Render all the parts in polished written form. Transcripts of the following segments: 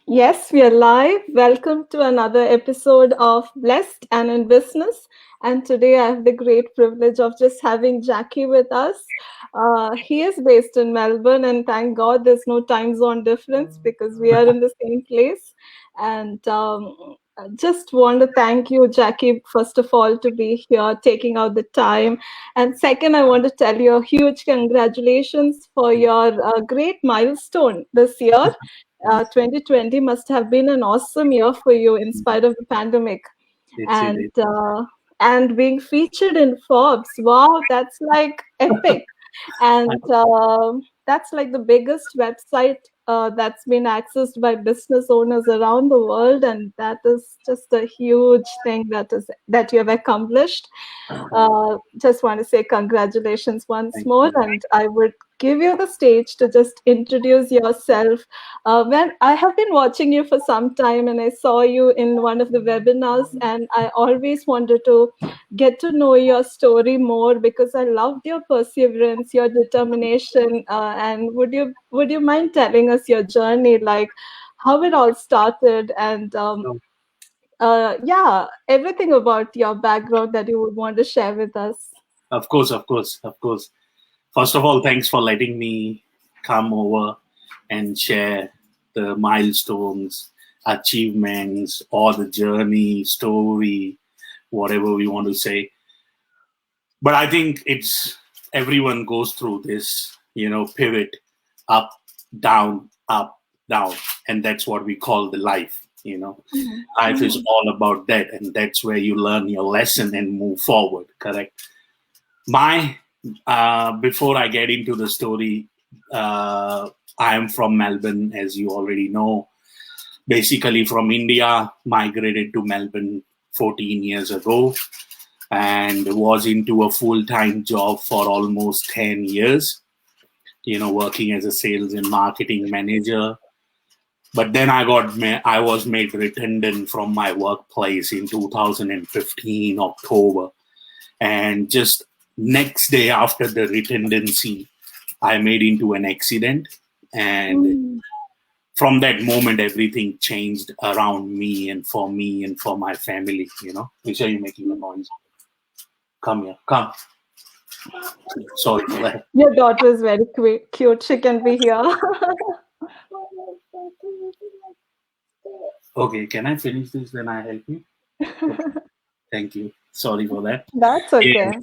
Yes, we are live. Welcome to another episode of Blessed and in Business. And today I have the great privilege of just having Jackie with us. He is based in Melbourne, and thank God there's no time zone difference because we are in the same place. And I just want to thank you, Jackie, first of all, to be here, taking out the time. And second, I want to tell you a huge congratulations for your great milestone this year. 2020 must have been an awesome year for you in spite of the pandemic. It And is. being featured in Forbes, wow, that's like epic. And that's like the biggest website that's been accessed by business owners around the world, and that is just a huge thing that you have accomplished. Just want to say congratulations once Thank more, you. and I would give you the stage to just introduce yourself. When I have been watching you for some time, and I saw you in one of the webinars, and I always wanted to get to know your story more because I loved your perseverance, your determination. And would you mind telling us your journey, like how it all started, and No, yeah, everything about your background that you would want to share with us. of course, of course, of course. First of all, thanks for letting me come over and share the milestones, achievements, or the journey, story, whatever we want to say. But I think it's everyone goes through this, pivot, up, up, down, and that's what we call the life. Mhm. Life is Mhm. all about that, and that's where you learn your lesson and move forward. Correct. My Before I get into the story, I am from Melbourne, as you already know. Basically, from India, migrated to Melbourne 14 years ago, and was into a full-time job for almost 10 years. Working as a sales and marketing manager. But then I was made redundant from my workplace in 2015 October, and just next day after the redundancy, I made into an accident, and Mhm. from that moment everything changed around me and for my family. Make sure you're making a noise. Come here, come. Sorry for that. Your daughter is very cute. She can be here. Okay, can I finish this, then I help you? Okay, thank you, sorry for that. That's Yeah, okay.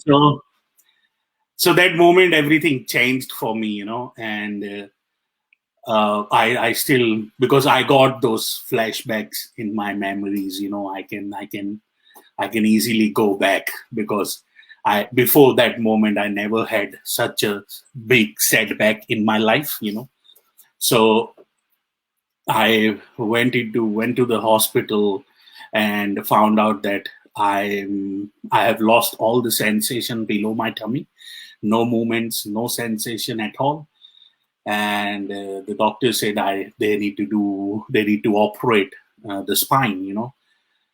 so that moment everything changed for me, and I still, because I got those flashbacks in my memories. I can easily go back, because I before that moment I never had such a big setback in my life. So I went to the hospital and found out that I have lost all the sensation below my tummy, no movements, no sensation at all. And the doctor said they need to operate the spine.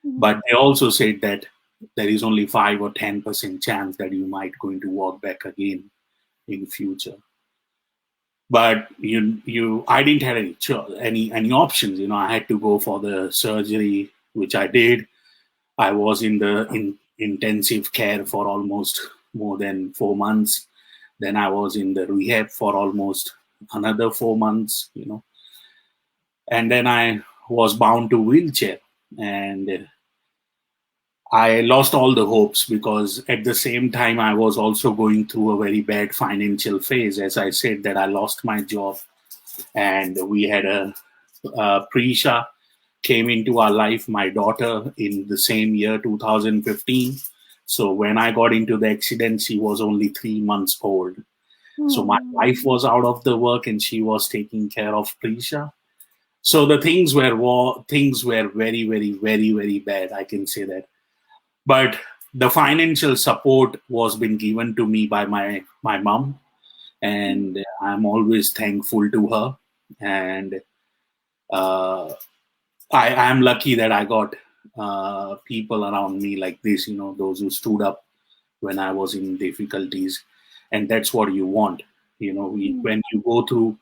But Mhm. they also said that there is only 5 or 10% chance that you might going to walk back again in future. But I didn't have any options. I had to go for the surgery, which I did. I was in the intensive care for almost more than 4 months. Then I was in the rehab for almost another 4 months. And then I was bound to wheelchair, and I lost all the hopes, because at the same time I was also going through a very bad financial phase. As I said, that I lost my job, and we had a Prisha came into our life, my daughter, in the same year 2015. So when I got into the accident, she was only 3 months old. So my Mhm. wife was out of the work, and she was taking care of Prisha. So the things were very, very, very, very bad. I can say that. But the financial support was been given to me by my mom, and I'm always thankful to her. And uh, I am lucky that I got people around me like this, those who stood up when I was in difficulties. And that's what you want. When you go through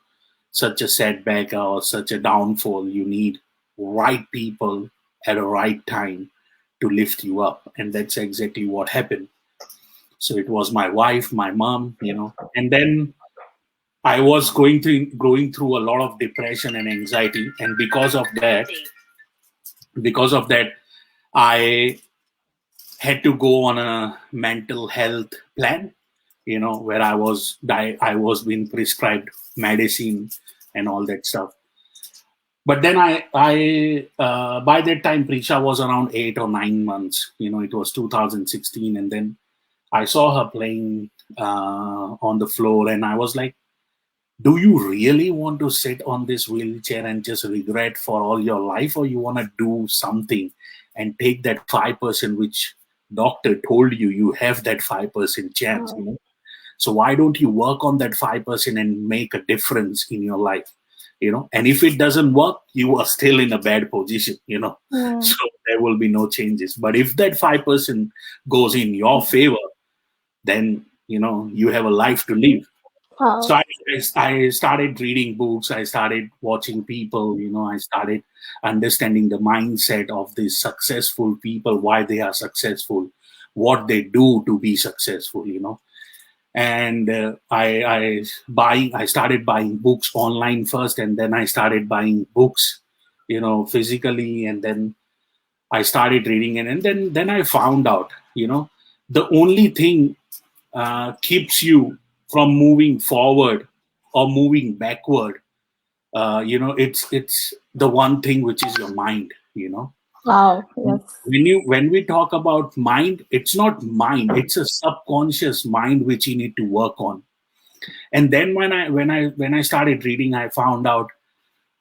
such a setback or such a downfall, you need right people at a right time to lift you up. And that's exactly what happened. So it was my wife, my mom, and then I was going through a lot of depression and anxiety. And because of that, I had to go on a mental health plan, where I was being prescribed medicine and all that stuff. But then I by that time, Prisha was around 8 or 9 months. It was 2016, and then I saw her playing on the floor, and I was like, "Do you really want to sit on this wheelchair and just regret for all your life, or you want to do something and take that 5% which doctor told you have that 5% chance? So why don't you work on that 5% and make a difference in your life?" And if it doesn't work, you are still in a bad position, so there will be no changes. But if that 5% goes in your favor, then you have a life to live. Wow. So I started reading books, I started watching people, I started understanding the mindset of these successful people, why they are successful, what they do to be successful. And I started buying books online first, and then I started buying books, physically, and then I started reading it, and then I found out, the only thing keeps you from moving forward or moving backward. It's the one thing, which is your mind. Wow. Yes. When we talk about mind, it's not mind; it's a subconscious mind which you need to work on. And then when I started reading, I found out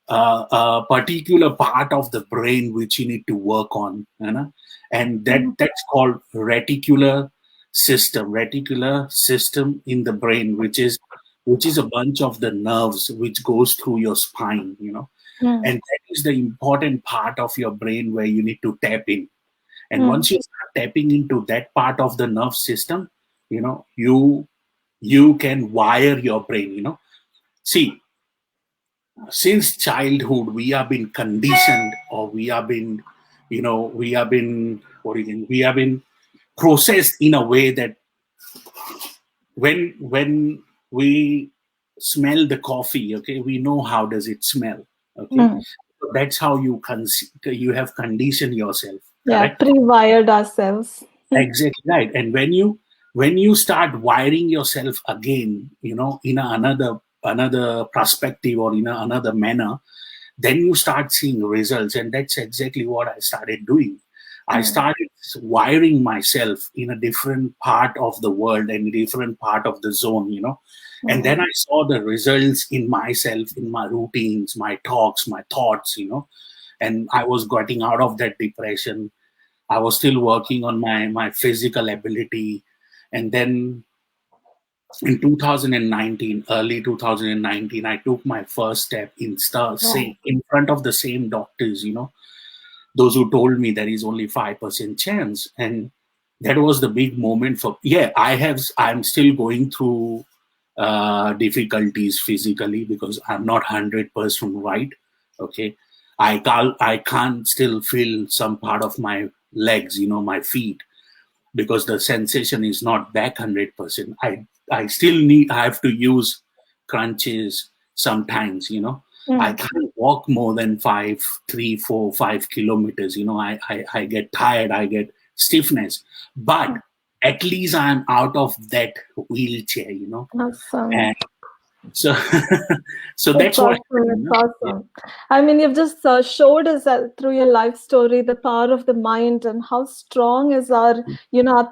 a particular part of the brain which you need to work on, and that's called reticular system in the brain, which is a bunch of the nerves which goes through your spine, and that is the important part of your brain where you need to tap in. And once you start tapping into that part of the nerve system, you can wire your brain. See, since childhood we have been conditioned, or we have been processed in a way that when we smell the coffee, okay, we know how does it smell, okay. So that's how you have conditioned yourself, correct? Pre-wired ourselves. Exactly right. And when you start wiring yourself again, in another perspective, or in another manner, then you start seeing results. And that's exactly what I started doing. I started wiring myself in a different part of the world and a different part of the zone, and then I saw the results in myself, in my routines, my talks, my thoughts, and I was getting out of that depression. I was still working on my physical ability. And then in 2019, early 2019, I took my first step in front of the same doctors, those who told me there is only 5% chance. And that was the big moment I'm still going through difficulties physically, because I'm not 100% right. Okay. I can't still feel some part of my legs, my feet, because the sensation is not back 100%. I have to use crunches sometimes, I can't walk more than 3, 4, 5 kilometers. I get tired, I get stiffness, but at least I'm out of that wheelchair, Awesome. And so, so that's what. It's awesome. I mean, you've just showed us through your life story the power of the mind, and how strong is our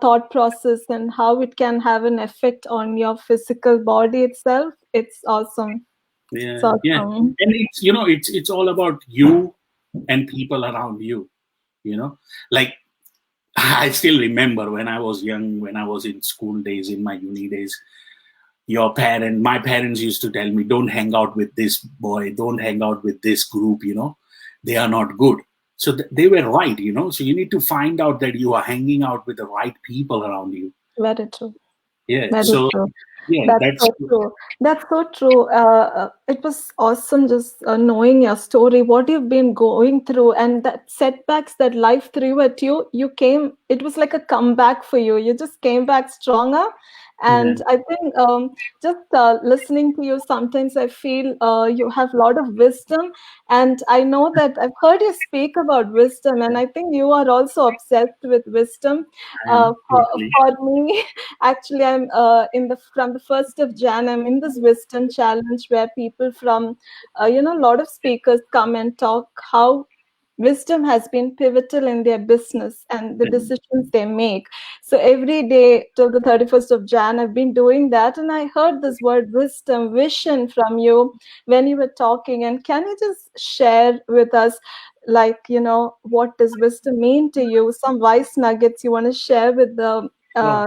thought process, and how it can have an effect on your physical body itself. It's awesome. Yeah, It's awesome. yeah, and it's all about you and people around you. Like, I still remember when I was young, when I was in school days, in my uni days, my parents used to tell me, don't hang out with this boy, don't hang out with this group, they are not good. So they were right, so you need to find out that you are hanging out with the right people around you. Very true. Yeah. Very So true. Yeah, That's that's so true. That's so true. It was awesome just knowing your story, what you've been going through, and that setbacks that life threw at you. You came. It was like a comeback for you. You just came back stronger. yeah, And I think just listening to you, sometimes I feel you have a lot of wisdom. And I know that I've heard you speak about wisdom, and I think you are also obsessed with wisdom. I am totally. For me, actually, I'm in the from the 1st of Jan. I'm in this wisdom challenge where people from, a lot of speakers come and talk how wisdom has been pivotal in their business and the decisions they make. So every day till the 31st of Jan, I've been doing that, and I heard this word wisdom, vision from you when you were talking. And can you just share with us? Like, what does wisdom mean to you? Some wise nuggets you want to share with the Sure.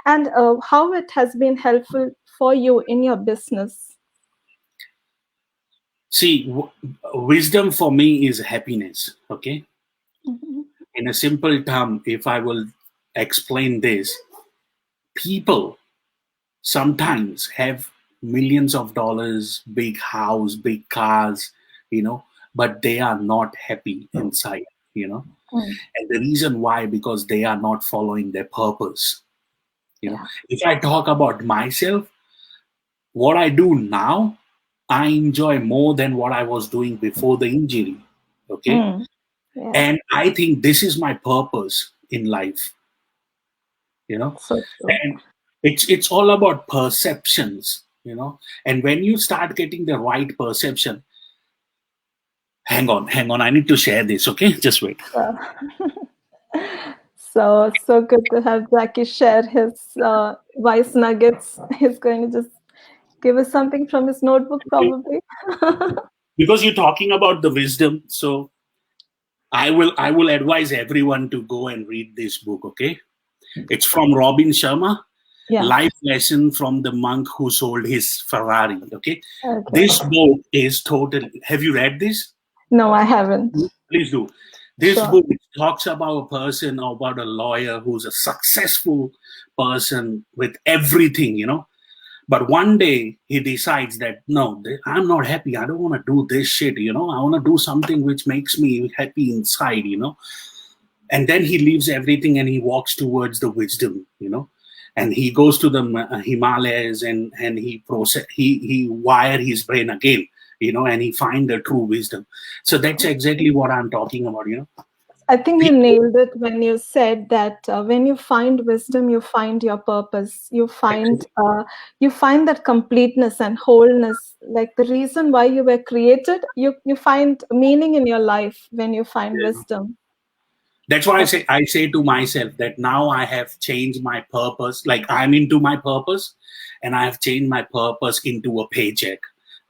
and how it has been helpful for you in your business. See, wisdom for me is happiness. Okay. Mhm. In a simple term, if I will explain this, people sometimes have millions of dollars, big house, big cars, but they are not happy inside, you know. Mm, And the reason why, because they are not following their purpose. yeah. If I talk about myself, what I do now, I enjoy more than what I was doing before the injury. Okay. Mm, yeah. And I think this is my purpose in life, you know. So true. And it's all about perceptions, and when you start getting the right perception, hang on, I need to share this. Okay, just wait. Uh, so good to have Jackie share his wise nuggets. He's going to just give us something from his notebook, Okay. probably. Because you're talking about the wisdom, so I will advise everyone to go and read this book. Okay, it's from Robin Sharma, Yeah. Life Lesson from the Monk Who Sold His Ferrari. Okay, this Okay. book is totally. Have you read this? No, I haven't. Please do. This Sure. book talks about a person, about a lawyer who's a successful person with everything, But one day he decides that no, I'm not happy. I don't want to do this shit, I want to do something which makes me happy inside. And then he leaves everything and he walks towards the wisdom. And he goes to the Himalayas, and he wire his brain again, and he find the true wisdom. So that's exactly what I'm talking about. I think you People, nailed it when you said that when you find wisdom, you find your purpose. You find that completeness and wholeness, like the reason why you were created. You find meaning in your life when you find wisdom. that's why I That's say I say to myself that now I have changed my purpose. Like I'm into my purpose, and I have changed my purpose into a paycheck.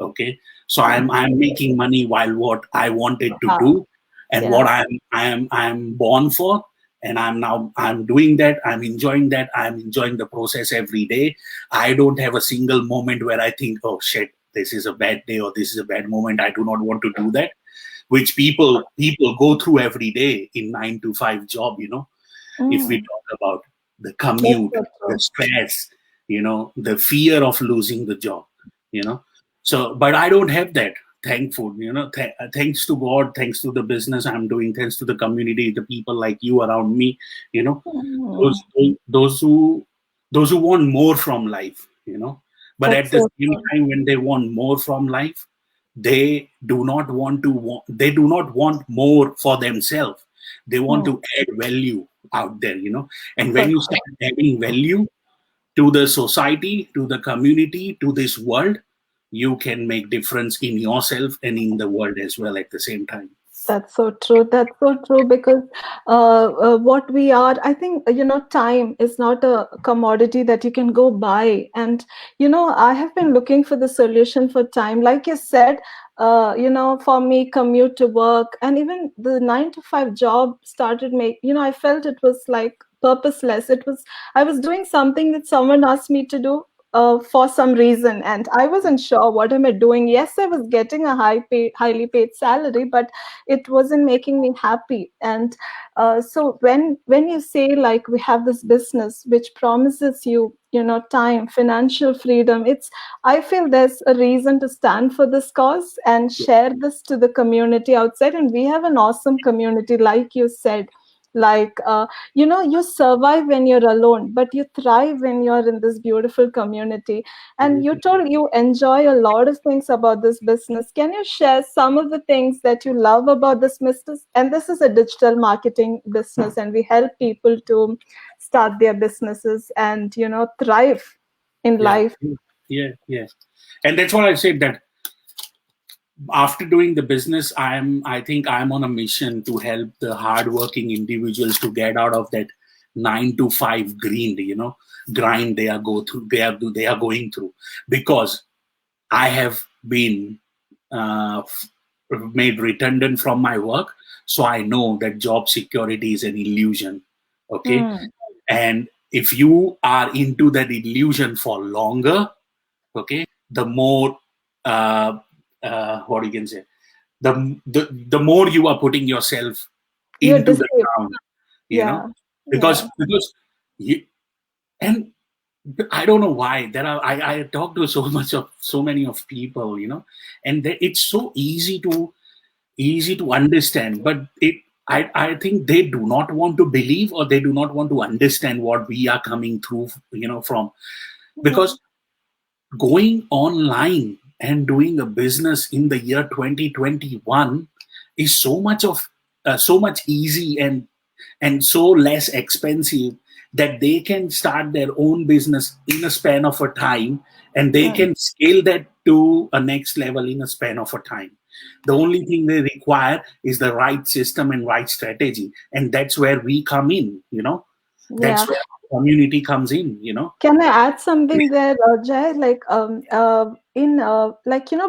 Okay, so I'm making money while what I wanted to wow. do, and Yeah. what I'm born for, and I'm doing that. I'm enjoying that. I'm enjoying the process every day. I don't have a single moment where I think, oh shit, this is a bad day or this is a bad moment. I do not want to do that, which people go through every day in 9 to 5 job. If we Mm, talk about the that's commute, so the true. stress, the fear of losing the job, you know. So, but I don't have that. Thankful, thanks to God, thanks to the business I'm doing, thanks to the community, the people like you around me, you know, Mm, those those who those who want more from life. But that's at the so same true. time, when they want more from life, they do not want more for themselves. They want Mm, to add value out there. And so when you true. start adding value to the society, to the community, to this world, you can make difference in yourself and in the world as well at the same time. That's so true. That's so true because what we are, I think, time is not a commodity that you can go buy. And, I have been looking for the solution for time. Like you said, for me, commute to work and even the 9 to 5 job started I felt it was like purposeless. I was doing something that someone asked me to do. for some reason, and I wasn't sure what am I doing. Yes, I was getting a highly paid salary, but it wasn't making me happy. And so when you say like we have this business which promises you, time, financial freedom, I feel there's a reason to stand for this cause and share this to the community outside. And we have an awesome community, like you said. Like, you survive when you're alone, but you thrive when you're in this beautiful community. And you told you enjoy a lot of things about this business. Can you share some of the things that you love about this business? And this is a digital marketing business, and we help people to start their businesses and, thrive in Yeah, life. yeah. And that's what I said, that after doing the business, I think I'm on a mission to help the hardworking individuals to get out of that 9 to 5 grind they are going through, because I have been made redundant from my work, so I know that job security is an illusion. Okay, and if you are into that illusion for longer, okay, the more what you can say, the more you are putting yourself You're into the deceived. ground, Yeah. because you, and I don't know why there are. I talk to so many of people, and it's so easy to understand, but I think they do not want to believe, or they do not want to understand what we are coming through, from, because going online and doing a business in the year 2021 is so much easy and so less expensive, that they can start their own business in a span of a time, and they can scale that to a next level in a span of a time. The only thing they require is the right system and right strategy, and that's where we come in. That's Yeah. where community comes in. Can I add something there, Jay? Like,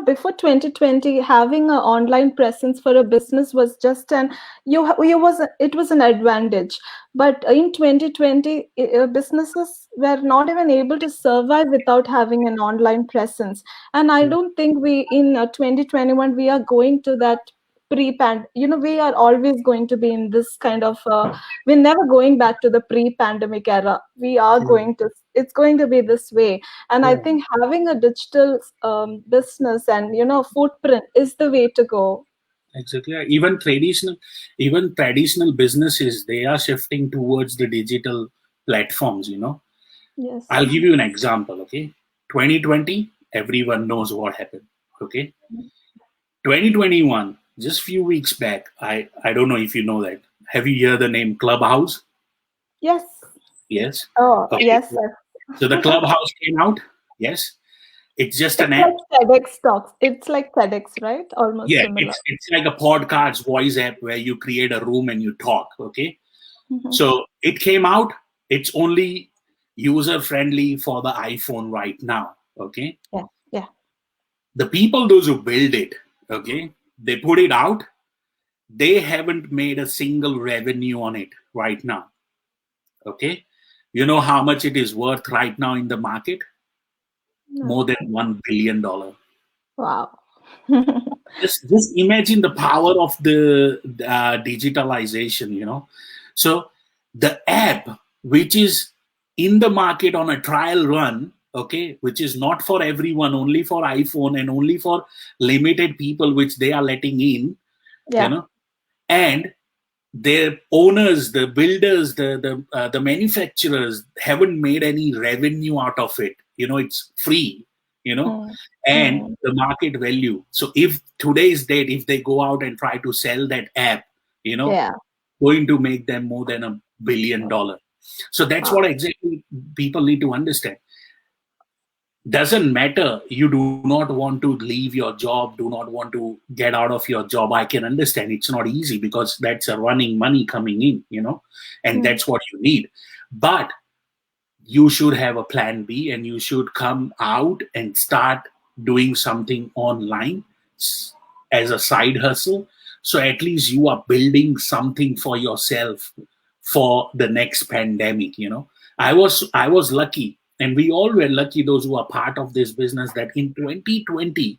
before 2020, having an online presence for a business was just it was an advantage. But in 2020, businesses were not even able to survive without having an online presence. And I don't think in 2021, we are going to that we are always going to be in this kind of we're never going back to the pre-pandemic era. It's going to be this way. And I think having a digital business and footprint is the way to go. Exactly. Even traditional businesses, they are shifting towards the digital platforms. Yes. I'll give you an example. Okay, 2020, everyone knows what happened. Okay, 2021, just few weeks back. I don't know if you know that. Have you heard the name Clubhouse? Yes. Yes. Oh, Okay. yes. So the Clubhouse came out. Yes. It's just an It's app. like TEDx talks. It's like TEDx, right? Almost Yeah, similar. it's like a podcast voice app where you create a room and you talk. Okay. So it came out. It's only user friendly for the iPhone right now. Okay. Yeah. The people, those who build it, okay, they put it out. They haven't made a single revenue on it right now. Okay. You know how much it is worth right now in the market? No. More than $1 billion. Wow. Just imagine the power of the digitalization. So the app, which is in the market on a trial run, okay, which is not for everyone, only for iPhone and only for limited people, which they are letting in, Yeah. And their owners, the builders, the manufacturers haven't made any revenue out of it. It's free. And the market value. So if today's date, if they go out and try to sell that app, Yeah. going to make them more than $1 billion. So that's what exactly people need to understand. Doesn't matter. You do not want to leave your job, do not want to get out of your job. I can understand it's not easy, because that's a running money coming in, and that's what you need. But you should have a plan B, and you should come out and start doing something online as a side hustle. So at least you are building something for yourself for the next pandemic. I was lucky. And we all were lucky, those who are part of this business, that in 2020,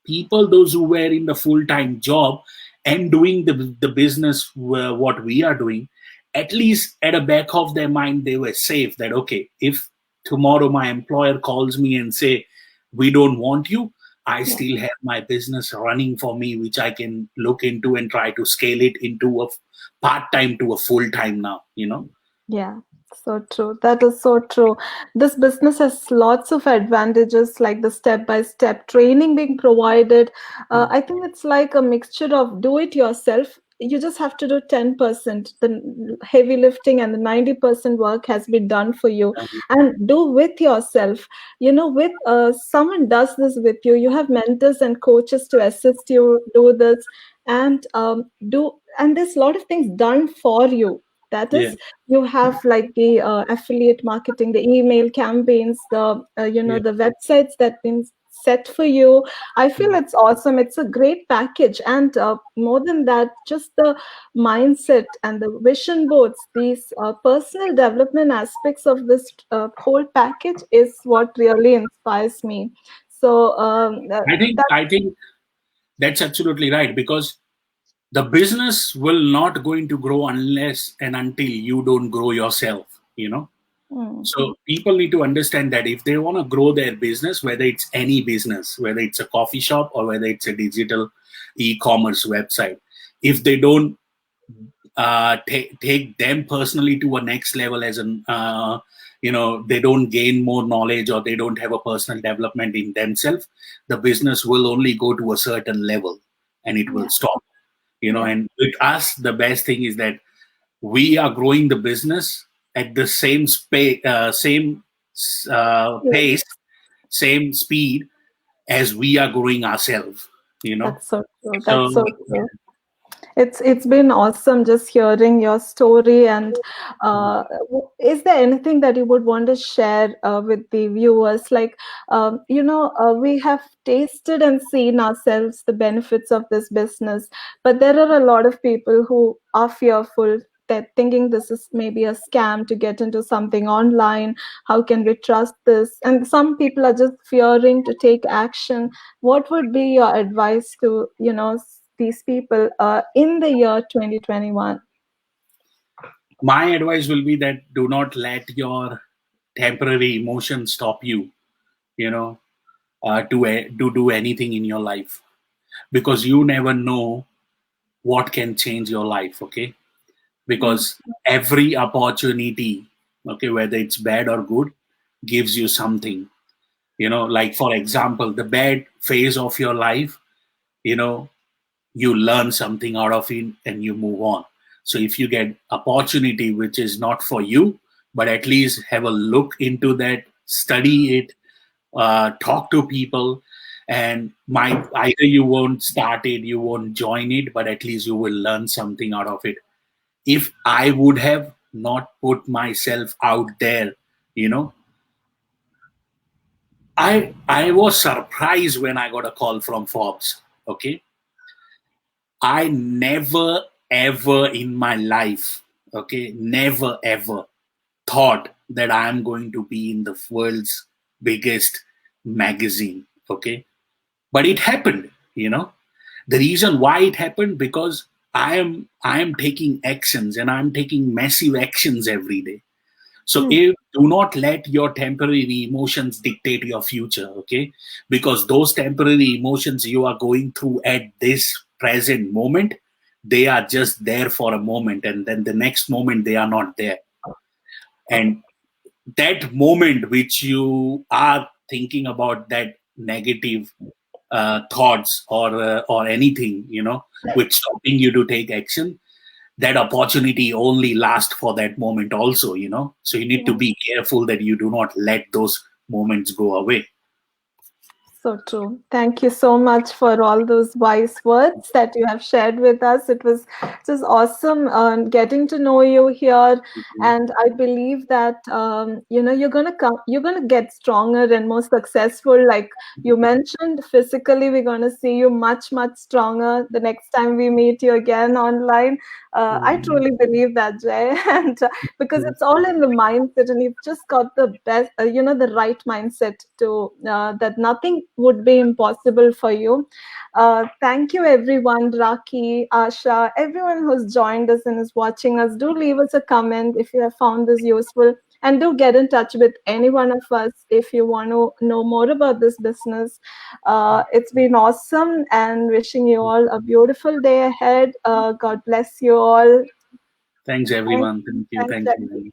people, those who were in the full-time job and doing the business, what we are doing, at least at the back of their mind, they were safe that, okay, if tomorrow my employer calls me and say, we don't want you, I Yeah. still have my business running for me, which I can look into and try to scale it into a part-time to a full-time now. Yeah, so true. That is so true. This business has lots of advantages, like the step-by-step training being provided. I think it's like a mixture of do it yourself. You just have to do 10%. The heavy lifting and the 90% work has been done for you. And do with yourself. With someone does this with you, you have mentors and coaches to assist you do this and and there's a lot of things done for you. That Yeah, is, you have like the affiliate marketing, the email campaigns, yeah, the websites that been set for you. I feel it's awesome. It's a great package, and more than that, just the mindset and the vision boards, these personal development aspects of this whole package is what really inspires me. So I think that's absolutely right, because the business will not going to grow unless and until you don't grow yourself. mm, So people need to understand that if they want to grow their business, whether it's any business, whether it's a coffee shop or whether it's a digital e-commerce website, if they don't take them personally to a next level, as an they don't gain more knowledge or they don't have a personal development in themselves, the business will only go to a certain level and it will yeah, stop. yeah, And with us, the best thing is that we are growing the business at the same yeah. pace, same speed as we are growing ourselves. That's so true. So That's so true. It's been awesome just hearing your story. And is there anything that you would want to share with the viewers? Like, we have tasted and seen ourselves the benefits of this business, but there are a lot of people who are fearful. They're thinking this is maybe a scam to get into something online. How can we trust this? And some people are just fearing to take action. What would be your advice to these people in the year 2021? my advice will be that do not let your temporary emotions stop you, you know, to do anything in your life, because you never know what can change your life. Okay, Mm, because every opportunity, okay, whether it's bad or good, gives you something. Like for example, the bad phase of your life, you know, you learn something out of it and you move on. So if you get opportunity which is not for you, but at least have a look into that, study it, talk to people, and might either you won't start it, you won't join it, but at least you will learn something out of it. If I would have not put myself out there, you know, I was surprised when I got a call from Forbes. Okay, I never ever in my life, okay, never ever thought that I am going to be in the world's biggest magazine. Okay, but it happened. The reason why it happened, because I am taking actions, and I'm taking massive actions every day. So mm, if do not let your temporary emotions dictate your future, okay? Because those temporary emotions you are going through at this present moment, they are just there for a moment, and then the next moment they are not there. And that moment which you are thinking about that negative thoughts or anything, which stopping you to take action, that opportunity only lasts for that moment also. So you need to yeah. be careful that you do not let those moments go away. So true. Thank you so much for all those wise words that you have shared with us. It was just awesome getting to know you here, Mhm. and I believe that you're gonna come, you're gonna get stronger and more successful. Like you mentioned, physically, we're gonna see you much stronger the next time we meet you again online. I Mhm. truly believe that, Jay, and because it's all in the mindset, and you've just got the best, the right mindset to that nothing would be impossible for you. Thank you, everyone, Raki, Asha, everyone who's joined us and is watching us. Do leave us a comment if you have found this useful, and do get in touch with any one of us if you want to know more about this business. It's been awesome, and wishing you all a beautiful day ahead. God bless you all. Thanks, Thanks, everyone. Thank you. thanks, Thank Jackie. you.